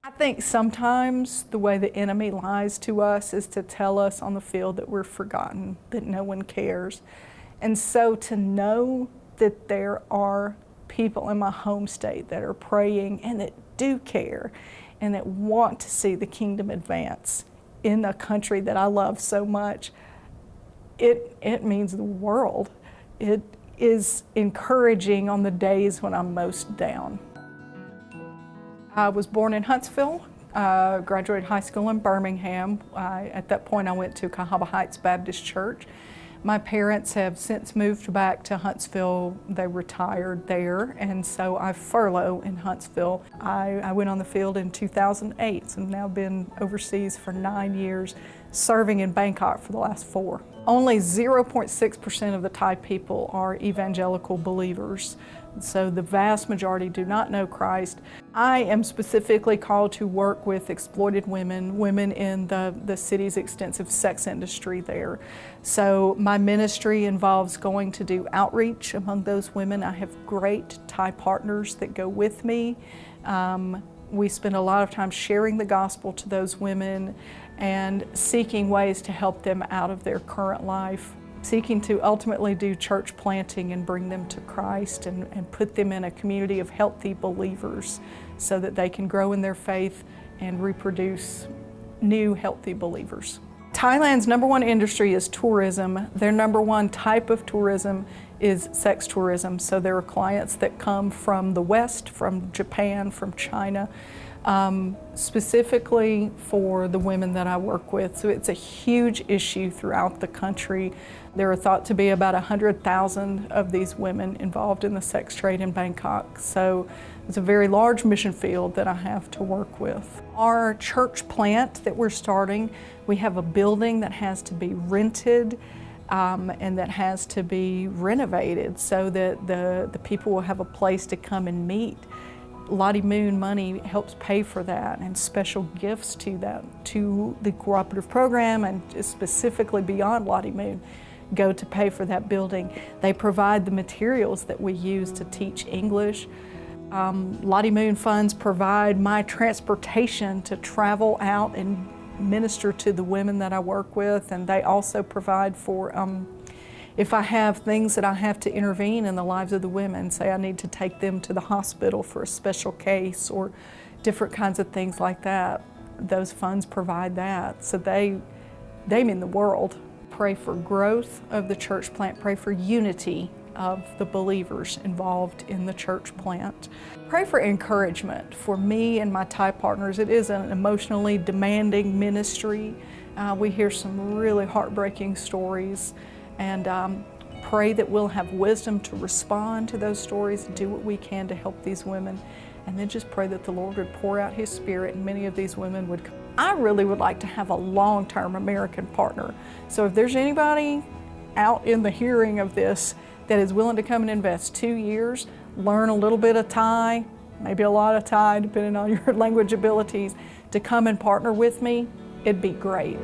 I think sometimes the way the enemy lies to us is to tell us on the field that we're forgotten, that no one cares. And so to know that there are people in my home state that are praying and that do care and that want to see the kingdom advance in a country that I love so much, it means the world. It is encouraging on the days when I'm most down. I was born in Huntsville, graduated high school in Birmingham. At that point I went to Cahaba Heights Baptist Church. My parents have since moved back to Huntsville. They retired there, and so I furloughed in Huntsville. I went on the field in 2008, so I've now been overseas for 9 years, serving in Bangkok for the last 4. Only 0.6% of the Thai people are evangelical believers, so the vast majority do not know Christ. I am specifically called to work with exploited women in the city's extensive sex industry there. So my ministry involves going to do outreach among those women. I have great Thai partners that go with me. We spend a lot of time sharing the gospel to those women and seeking ways to help them out of their current life, seeking to ultimately do church planting and bring them to Christ and put them in a community of healthy believers so that they can grow in their faith and reproduce new healthy believers. Thailand's #1 industry is tourism. Their #1 type of tourism is sex tourism. So there are clients that come from the West, from Japan, from China, specifically for the women that I work with. So it's a huge issue throughout the country. There are thought to be about 100,000 of these women involved in the sex trade in Bangkok. So it's a very large mission field that I have to work with. Our church plant that we're starting, we have a building that has to be rented and that has to be renovated so that the people will have a place to come and meet. Lottie Moon money helps pay for that, and special gifts to that, to the cooperative program and specifically beyond Lottie Moon go to pay for that building. They provide the materials that we use to teach English. Lottie Moon funds provide my transportation to travel out and minister to the women that I work with, and they also provide for if I have things that I have to intervene in the lives of the women, say I need to take them to the hospital for a special case or different kinds of things like that, those funds provide that. So they mean the world. Pray for growth of the church plant, pray for unity of the believers involved in the church plant. Pray for encouragement for me and my Thai partners. It is an emotionally demanding ministry. We hear some really heartbreaking stories, and pray that we'll have wisdom to respond to those stories and do what we can to help these women. And then just pray that the Lord would pour out His Spirit and many of these women would come. I really would like to have a long-term American partner. So if there's anybody out in the hearing of this that is willing to come and invest 2 years, learn a little bit of Thai, maybe a lot of Thai, depending on your language abilities, to come and partner with me, it'd be great.